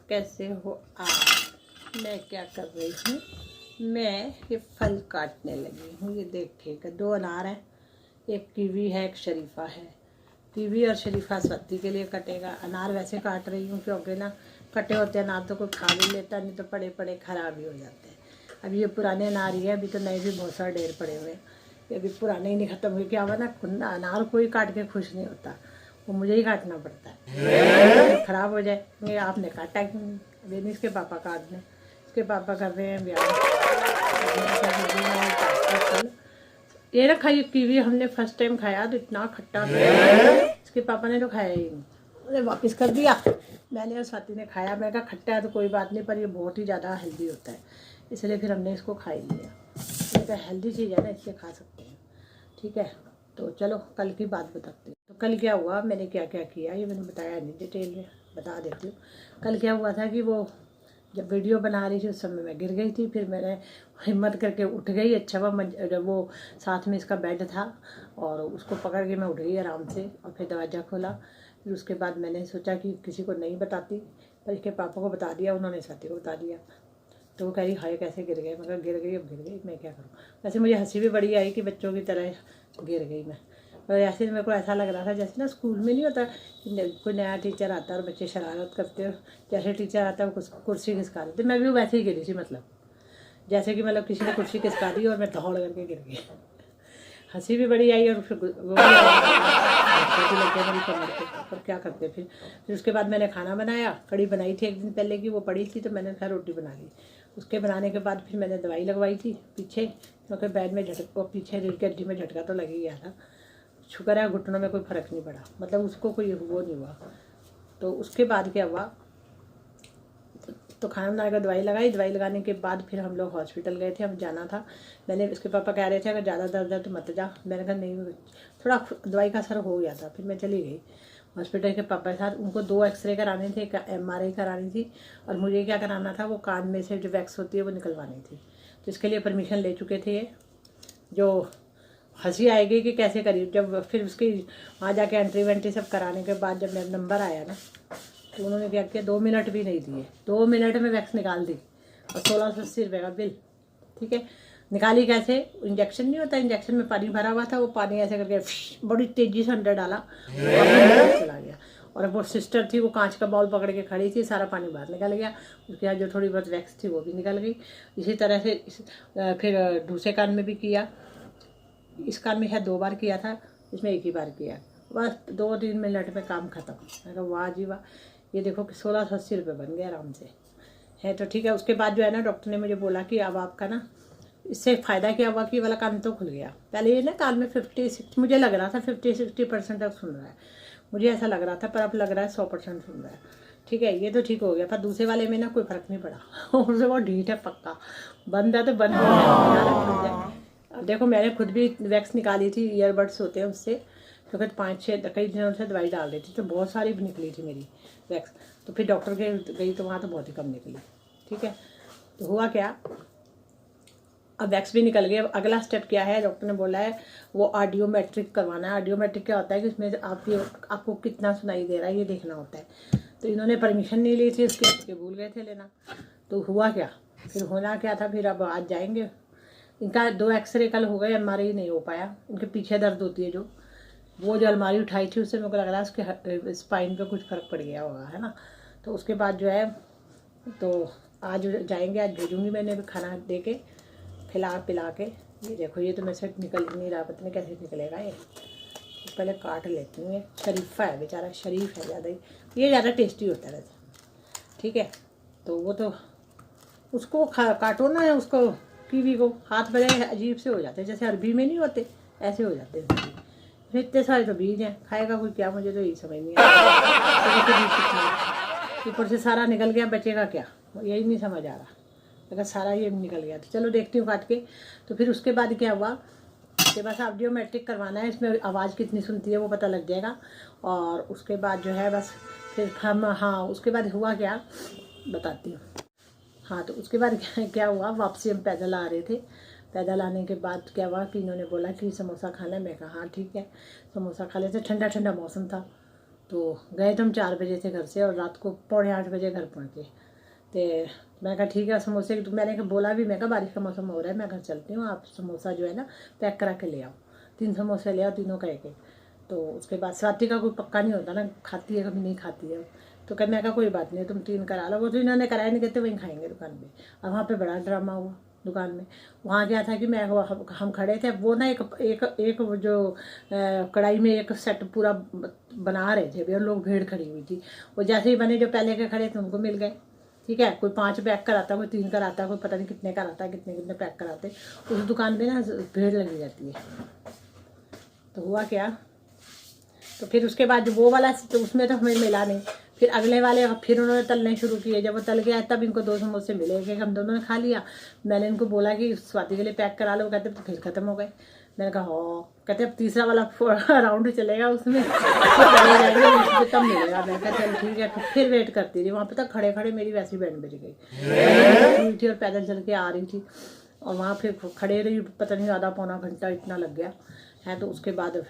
कैसे हो आप। मैं क्या कर रही हूँ, मैं ये फल काटने लगी हूँ। ये देखिएगा, 2 अनार हैं, एक कीवी है, एक शरीफा है। कीवी और शरीफा स्वाति के लिए कटेगा। अनार वैसे काट रही हूँ क्योंकि ना कटे होते अनार तो कोई खा भी लेता, नहीं तो पड़े पड़े ख़राब ही हो जाते हैं। अभी ये पुराने अनार ही है, अभी तो नए भी बहुत सारे ढेर पड़े हुए हैं। ये अभी पुराने ही नहीं ख़त्म हुए। क्या हुआ ना, अनार कोई काट के खुश नहीं होता, वो मुझे ही काटना पड़ता है, ख़राब हो जाएंगे। आपने काटा क्यों नहीं? अभी नहीं, इसके पापा काट दें, इसके पापा कर रहे हैं ब्याह। ये ना खाई कीवी, हमने फर्स्ट टाइम खाया तो इतना खट्टा था, इसके पापा ने तो खाया ही नहीं, उन्हें वापस कर दिया। मैंने और स्वाति ने खाया। मैं कहा खट्टा है तो कोई बात नहीं, पर ये बहुत ही ज़्यादा हेल्दी होता है, इसलिए फिर हमने इसको खा ही लिया। ये तो हेल्दी चीज़ है ना, इसलिए खा सकते हैं। ठीक है, तो चलो कल की बात बताते हैं। तो कल क्या हुआ, मैंने क्या क्या किया ये मैंने बताया नहीं, डिटेल में बता देती हूँ। कल क्या हुआ था कि वो जब वीडियो बना रही थी उस समय मैं गिर गई थी। फिर मैंने हिम्मत करके उठ गई। अच्छा वो साथ में इसका बेड था और उसको पकड़ के मैं उठ गई आराम से, और फिर दरवाज़ा खोला। फिर उसके बाद मैंने सोचा कि किसी को नहीं बताती, पर इसके पापा को बता दिया, उन्होंने साथी को बता दिया। तो वो कह रही हाय कैसे गिर गए। मैं कहा गिर गई, अब गिर गई, मैं क्या करूँ। वैसे मुझे हंसी भी बड़ी आई कि बच्चों की तरह गिर गई मैं। और ऐसे मेरे को ऐसा लग रहा था जैसे ना स्कूल में नहीं होता, कोई नया टीचर आता है और बच्चे शरारत करते हो, जैसे टीचर आता है वो कुर्सी खिसका देते, मैं भी वैसे ही गिरी थी। मतलब जैसे कि मतलब किसी ने कुर्सी खिसका दी और मैं दौड़ करके गिर गई। हंसी भी बड़ी आई और फिर वो भी लग गया मेरी कमर पे। और क्या करते फिर उसके बाद मैंने खाना बनाया। कड़ी बनाई थी एक दिन पहले की, वो पड़ी थी तो मैंने खैर रोटी बना ली। उसके बनाने के बाद फिर मैंने दवाई लगवाई थी पीछे, क्योंकि बैड में झटक, पीछे रीढ़ की हड्डी में झटका तो लग ही गया था। शुक्र है घुटनों में कोई फ़र्क नहीं पड़ा, मतलब उसको कोई वो नहीं हुआ। तो उसके बाद क्या हुआ, तो खाना बनाकर दवाई लगाई। दवाई लगाने के बाद फिर हम लोग हॉस्पिटल गए थे, हम जाना था। मैंने, इसके पापा कह रहे थे अगर ज़्यादा दर्द है तो मत जा। मैंने कहा नहीं, थोड़ा दवाई का असर हो गया था। फिर मैं चली गई हॉस्पिटल के पापा के साथ। उनको 2 एक्सरे कराने थे, एक MRI करानी थी, और मुझे क्या कराना था, वो कान में से जो वैक्स होती है वो निकलवानी थी। तो इसके लिए परमिशन ले चुके थे ये। जो हंसी आएगी कि कैसे करी, जब फिर उसकी वहाँ जाके एंट्री वेंट्री सब कराने के बाद जब मेरा नंबर आया ना, तो उन्होंने क्या किया, 2 मिनट भी नहीं दिए, 2 मिनट में वैक्स निकाल दी और 1680 रुपये का बिल। ठीक है, निकाली कैसे, इंजेक्शन नहीं होता, इंजेक्शन में पानी भरा हुआ था, वो पानी ऐसे करके बड़ी तेज़ी से अंदर डाला और चला गया। और वो सिस्टर थी, वो कांच का बाउल पकड़ के खड़ी थी, सारा पानी बाहर निकल गया। उसके बाद जो थोड़ी बहुत वैक्स थी वो भी निकल गई। इसी तरह से फिर दूसरे कान में भी किया। इस कान में शायद 2 बार किया था, इसमें 1 ही बार किया। बस 2-3 मिनट में काम ख़त्म। मैं कहा वाह जी वाह, ये देखो कि 1680 रुपये बन गए आराम से, है तो ठीक है। उसके बाद जो है ना, डॉक्टर ने मुझे बोला कि अब आपका ना, इससे फ़ायदा क्या हुआ कि वाला कान तो खुल गया। पहले ये ना कान में 50-60 मुझे लग रहा था, 50-60% तक सुन रहा है, मुझे ऐसा लग रहा था, पर अब लग रहा है 100% सुन रहा है। ठीक है, ये तो ठीक हो गया। पर दूसरे वाले में ना कोई फ़र्क नहीं पड़ा उससे वो ढीठ है, पक्का बंद है तो बंद हो जाए। अब देखो मैंने खुद भी वैक्स निकाली थी, ईयरबड्स होते हैं उससे, क्योंकि 5-6 कई दिनों से दवाई डाल रही थी तो बहुत सारी निकली थी मेरी वैक्स। तो फिर डॉक्टर के गई तो वहाँ तो बहुत ही कम निकली। ठीक है, तो हुआ क्या, अब वैक्स भी निकल गई। अब अगला स्टेप क्या है, डॉक्टर ने बोला है वो ऑडियोमेट्रिक करवाना है। ऑडियोमेट्रिक क्या होता है कि उसमें आपको कितना सुनाई दे रहा है ये देखना होता है। तो इन्होंने परमिशन नहीं ली थी उसके भूल गए थे लेना। तो हुआ क्या, फिर होना क्या था, फिर अब आज जाएंगे। इनका 2 एक्सरे कल हो गए, MRI नहीं हो पाया। इनके पीछे दर्द होती है जो, वो जो अलमारी उठाई थी उससे मेरे को लग रहा है उसके स्पाइन पे कुछ फ़र्क पड़ गया होगा, है ना। तो उसके बाद जो है, तो आज जाएंगे, आज भेजूँगी मैंने भी खाना दे के, खिला पिला के। ये देखो, ये तो मेरे से निकल नहीं रहा, पता नहीं कैसे निकलेगा ये। तो पहले काट लेती हूँ। ये शरीफा है बेचारा, शरीफ है ज़्यादा ही, ये ज़्यादा टेस्टी होता है वैसे। ठीक है, तो वो तो उसको काटो ना, उसको कीवी को, हाथ बड़े अजीब से हो जाते हैं, जैसे अरबी में नहीं होते ऐसे हो जाते हैं। फिर इतने सारे तो बीज हैं, खाएगा कोई क्या, मुझे तो यही समझ नहीं आता। ऊपर से सारा निकल गया, बचेगा क्या, यही नहीं समझ आ रहा। अगर सारा ये निकल गया तो चलो देखती हूँ काट के। तो फिर उसके बाद क्या हुआ कि बस ऑडियोमेट्रिक करवाना है, इसमें आवाज़ कितनी सुनती है वो पता लग जाएगा। और उसके बाद जो है बस फिर हम, हाँ उसके बाद हुआ क्या बताती हूँ। हाँ, तो उसके बाद क्या हुआ, वापसी हम पैदल आ रहे थे। पैदल आने के बाद क्या हुआ कि इन्होंने बोला कि समोसा खाना है। मैं कहा हाँ ठीक है, समोसा खा लेते। ठंडा ठंडा मौसम था, तो गए तो हम 4 बजे थे घर से और रात को 7:45 बजे घर पहुँचे। तो मैं कहा ठीक है समोसे, तो मैंने बोला भी, मैं कहा बारिश का मौसम हो रहा है, मैं घर चलती हूँ, आप समोसा जो है ना पैक करा के ले आओ। 3 समोसे ले आओ, तीनों का एक। तो उसके बाद स्वाति का कोई पक्का नहीं होता ना, खाती है कभी नहीं खाती है। तो कह मैं कहा कोई बात नहीं, तुम 3 करा लो। वो तो इन्होंने कराया नहीं, कहते वहीं खाएंगे दुकान पे। अब वहाँ पे बड़ा ड्रामा हुआ दुकान में। वहाँ क्या था कि मैं हम खड़े थे, वो ना एक जो कढ़ाई में एक सेट पूरा बना रहे थे, और लोग भीड़ खड़ी हुई थी। वो जैसे ही बने जो पहले के खड़े थे उनको मिल गए। ठीक है, कोई 5 पैक कराता, कोई 3 कराता, कोई पता नहीं कितने कराता, कितने कितने पैक कराते। उस दुकान पे ना भीड़ लगी रहती है। तो हुआ क्या, तो फिर उसके बाद जो वो वाला, तो उसमें तो हमें मिला नहीं। फिर अगले वाले फिर उन्होंने तलने शुरू किए। जब वो तल गया तब इनको 2 समोसे मिले, कि हम दोनों ने खा लिया। मैंने इनको बोला कि स्वाति के लिए पैक करा लो, कहते तो फिर ख़त्म हो गए। मैंने कहा हाँ, कहते अब तीसरा वाला राउंड चलेगा, उसमें तब मिलेगा। मैं कहा चल ठीक है। फिर वेट करती रही वहाँ पे, तक खड़े खड़े मेरी वैसी बैंड बज गई थी और पैदल चल के आ रही थी। और वहाँ फिर खड़े रही, पता नहीं आधा पौना घंटा इतना लग गया है। तो उसके बाद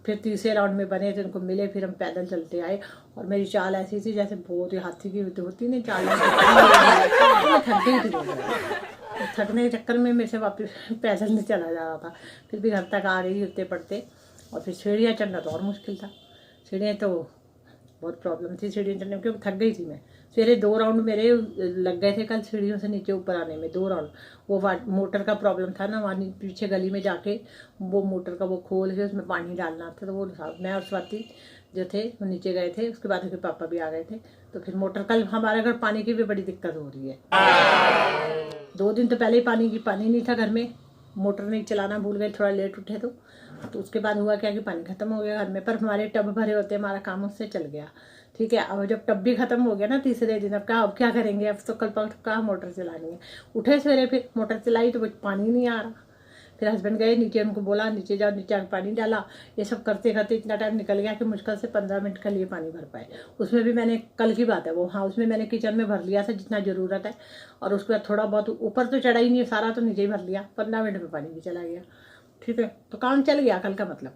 फिर तीसरे राउंड में बने थे, उनको मिले। फिर हम पैदल चलते आए और मेरी चाल ऐसी थी जैसे बहुत ही हाथी की होती नहीं चाल। थक गई थी, थकने के चक्कर में मेरे से वापस पैदल नहीं चला जा रहा था। फिर भी घर तक आ रही उठते पड़ते। और फिर सीढ़ियाँ चढ़ना तो और मुश्किल था। सीढ़ियाँ तो बहुत प्रॉब्लम थी सीढ़ियाँ चढ़ने में, क्योंकि थक गई थी मैं। सवेरे 2 राउंड मेरे लग गए थे कल सीढ़ियों से नीचे ऊपर आने में, 2 राउंड। वो मोटर का प्रॉब्लम था ना, वहाँ पीछे गली में जाके वो मोटर का वो खोल के उसमें पानी डालना था। तो वो मैं और स्वाति जो थे वो नीचे गए थे। उसके बाद उसके पापा भी आ गए थे। तो फिर मोटर, कल हमारे घर पानी की भी बड़ी दिक्कत हो रही है। 2 दिन तो पहले ही पानी नहीं था घर में, मोटर नहीं चलाना भूल गए, थोड़ा लेट उठे। तो उसके बाद हुआ क्या कि पानी ख़त्म हो गया घर में। पर हमारे टब भरे होते, हमारा काम उससे चल गया। ठीक है, अब जब टब भी ख़त्म हो गया ना तीसरे दिन, अब क्या करेंगे, अब तो कल कहाँ मोटर चलानी है। उठे सवेरे फिर मोटर चलाई तो पानी नहीं आ रहा। फिर हस्बैंड गए नीचे, उनको बोला नीचे जाओ, नीचे आकर पानी डाला। ये सब करते करते इतना टाइम निकल गया कि मुश्किल से 15 मिनट के लिए पानी भर पाए। उसमें भी मैंने, कल की बात है वो, हाँ उसमें मैंने किचन में भर लिया था जितना ज़रूरत है। और उसके बाद थोड़ा बहुत ऊपर तो चढ़ा ही नहीं, सारा तो नीचे ही भर लिया। 15 मिनट में पानी भी चला गया। ठीक है, तो काम चल गया कल का मतलब।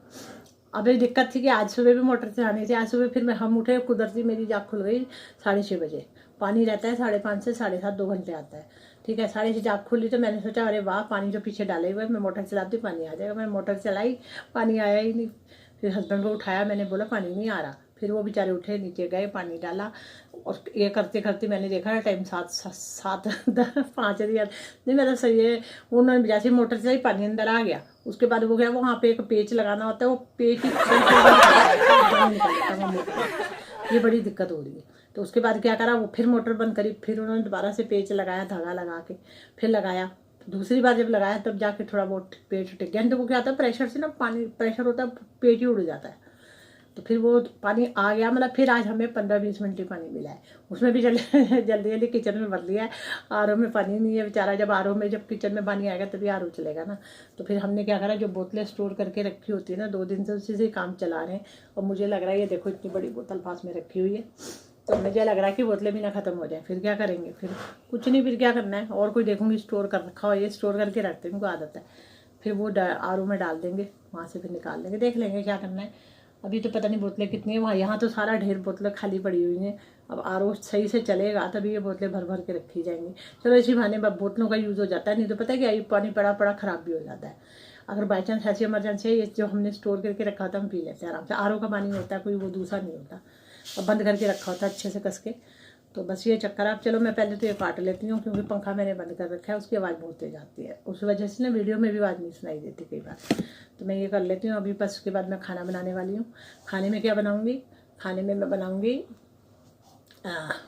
अब ये दिक्कत थी कि आज सुबह भी मोटर चलानी थी। आज सुबह फिर हम उठे, कुदरती मेरी जाग खुल गई 6:30 बजे। पानी रहता है 5:30 से 7:30 2 घंटे आता है। ठीक है, 6:30 जाग खुली तो मैंने सोचा अरे वाह, पानी जो पीछे डाले हुए मैं मोटर चलाती पानी आ जाएगा। मैं मोटर चलाई, पानी आया ही नहीं। फिर हस्बैंड को उठाया, मैंने बोला पानी नहीं आ रहा। फिर वो बेचारे उठे, नीचे गए, पानी डाला। और ये करते करते मैंने देखा टाइम 5 नहीं मतलब सही है। उन्होंने जैसे मोटर चलाई पानी अंदर आ गया। उसके बाद वो गया, वहाँ पे एक पेच लगाना होता है, वो पेच ये बड़ी दिक्कत हो रही है। तो उसके बाद क्या करा, वो फिर मोटर बंद करी। फिर उन्होंने दोबारा से पेच लगाया, धागा लगा के फिर लगाया। दूसरी बार जब लगाया तब जाके थोड़ा बहुत पेच टिक गया। तो वो क्या होता है, प्रेशर से ना, पानी प्रेशर होता है, पेच ही उड़ जाता है। तो फिर वो पानी आ गया, मतलब फिर आज हमें 15-20 मिनट ही पानी मिला है। उसमें भी जल्दी किचन में भर लिया है। आरओ में पानी नहीं है बेचारा। जब आरओ में, जब किचन में पानी आएगा तभी आरओ चलेगा ना। तो फिर हमने क्या करा, जो बोतलें स्टोर करके रखी होती है ना, 2 दिन से उसी से काम चला रहे हैं। और मुझे लग रहा है, ये देखो इतनी बड़ी बोतल पास में रखी हुई है, तो मुझे लग रहा है कि बोतलें भी ना ख़त्म हो जाए। फिर क्या करेंगे, फिर कुछ नहीं, फिर क्या करना है। और कोई देखूँगी स्टोर कर रखा हो, ये स्टोर करके रखते हैं, उनको आदत है। फिर वो आरओ में डाल देंगे, वहाँ से फिर निकाल देंगे, देख लेंगे क्या करना है। अभी तो पता नहीं बोतलें कितनी है वहाँ, यहाँ तो सारा ढेर बोतलें खाली पड़ी हुई हैं। अब आरओ सही से चलेगा तभी ये बोतलें भर भर के रखी जाएंगी। चलो इसी बहाने बोतलों का यूज़ हो जाता है। नहीं तो पता है क्या, ये पानी पड़ा पड़ा ख़राब भी हो जाता है। अगर बाई चांस ऐसी इमरजेंसी है, ये जो हमने स्टोर करके रखा होता है हम पी लेते हैं आराम से। आरओ का पानी होता है, कोई वो दूसरा नहीं होता, और बंद करके रखा होता है अच्छे से कस के। तो बस ये चक्कर। अब चलो मैं पहले तो ये काट लेती हूँ, क्योंकि पंखा मैंने बंद कर रखा है, उसकी आवाज़ बहुत तेज आती है। उस वजह से ना वीडियो में भी आवाज़ नहीं सुनाई देती कई बार। तो मैं ये कर लेती हूँ अभी। बस उसके बाद मैं खाना बनाने वाली हूँ। खाने में क्या बनाऊँगी, खाने में मैं बनाऊँगी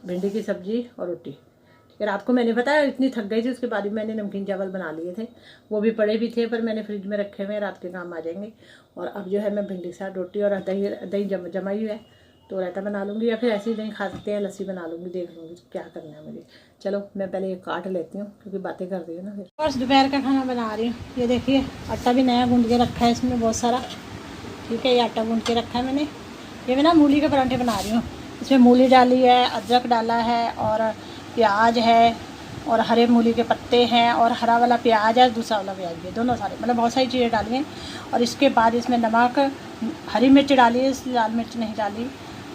भिंडी की सब्ज़ी और रोटी। ठीक है, रात को मैंने बताया इतनी थक गई थी, उसके बाद भी मैंने नमकीन चावल बना लिए थे। वो भी पड़े भी थे, पर मैंने फ्रिज में रखे हुए, रात के काम आ जाएंगे। और अब जो है मैं भिंडी के साथ रोटी और दही जमाई हुई है, तो रायता बना लूँगी, या फिर ऐसे ही दही खा सकते हैं, लस्सी बना लूँगी, देख लूँगी क्या करना है मुझे। चलो मैं पहले ये काट लेती हूँ, क्योंकि बातें कर रही हूँ ना। फिर बस दोपहर का खाना बना रही हूँ। ये देखिए आटा भी नया गूँध के रखा है इसमें बहुत सारा। ठीक है, ये आटा गूँध के रखा है मैंने। ये मैं ना मूली के पराठे बना रही हूँ। इसमें मूली डाली है, अदरक डाला है, और प्याज है, और हरे मूली के पत्ते हैं, और हरा वाला प्याज है, दूसरा वाला प्याज भी, दोनों सारे, मतलब बहुत सारी चीज़ें डाली हैं। और इसके बाद इसमें नमक, हरी मिर्च डाली है, लाल मिर्च नहीं डाली,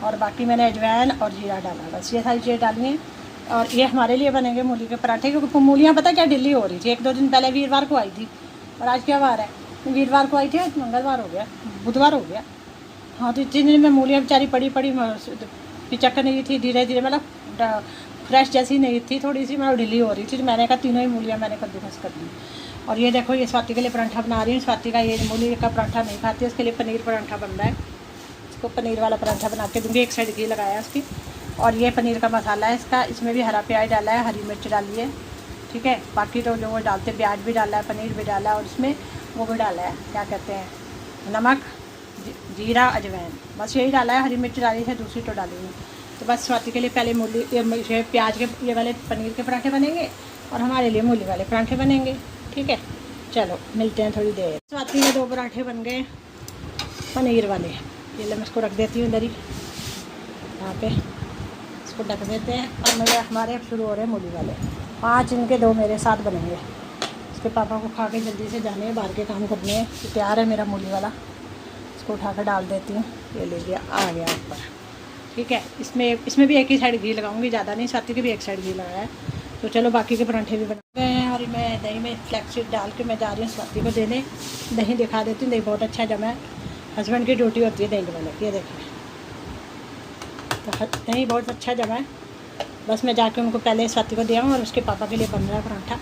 और बाकी मैंने अजवाइन और जीरा डाला, बस ये सारी चीज़ें डाली हैं। और ये हमारे लिए बनेंगे मूली के पराठे, क्योंकि मूलियाँ पता क्या ढिल्ली हो रही थी। 1-2 दिन पहले वीरवार को आई थी, और आज क्या वार है? वीरवार को आई थी, आज मंगलवार हो गया, बुधवार हो गया। हाँ, तो इतने दिन में मूलियाँ बेचारी पड़ी पिचक नहीं थी, धीरे धीरे मतलब फ्रेश जैसी नहीं थी, थोड़ी सी मतलब ढीली हो रही थी। तो मैंने कहा तीनों ही मूलियाँ मैंने कद्दूकस कर दी। और ये देखो, ये स्वाति के लिए पराठा बना रही हूँ। स्वाति का ये मूली का पराठा नहीं खाती है, उसके लिए पनीर पराठा बन रहा है। इसको पनीर वाला पराठा बना के दूँगी। एक साइड घी लगाया उसकी। और ये पनीर का मसाला है इसका, इसमें भी हरा प्याज डाला है, हरी मिर्च डाली है, ठीक है। बाकी तो जो वो डालते, प्याज भी डाला है, पनीर भी डाला है, और इसमें वो भी डाला है, क्या कहते हैं, नमक, जीरा, अजवाइन, बस यही डाला है। हरी मिर्च डाली है, दूसरी तो डाली नहीं। तो बस स्वाति के लिए पहले मूली प्याज के ये वाले पनीर के पराठे बनेंगे, और हमारे लिए मूली वाले पराठे बनेंगे, ठीक है। चलो मिलते हैं थोड़ी देर। स्वाति में 2 पराठे बन गए पनीर वाले। ये मैं इसको रख देती हूँ इधर ही, यहाँ पे इसको ढक देते हैं। और मेरे हमारे अब शुरू हो रहे हैं मूली वाले। 5 इनके 2 मेरे साथ बनेंगे। इसके पापा को खा के जल्दी से जाने हैं, बाहर के काम करने हैं। तो तैयार है मेरा मूली वाला, इसको उठा कर डाल देती हूँ। ये ले लिया, आ गया ऊपर, ठीक है। इसमें भी एक ही साइड घी लगाऊंगी, ज़्यादा नहीं। स्वाति की भी एक साइड घी लगाया है। तो चलो बाकी के पराठे भी बन गए हैं। और मैं दही में फ्लैक्स डाल के मैं जा रही हूँ स्वाति को देने। दही दिखा देती हूँ, दही बहुत अच्छा जमा है। हस्बैंड की ड्यूटी होती है दही वाले, ये देखिए, तो दही बहुत अच्छा जमा है। बस मैं जाके उनको पहले स्वाति को दिया हूँ, और उसके पापा के लिए बन रहा है पराठा।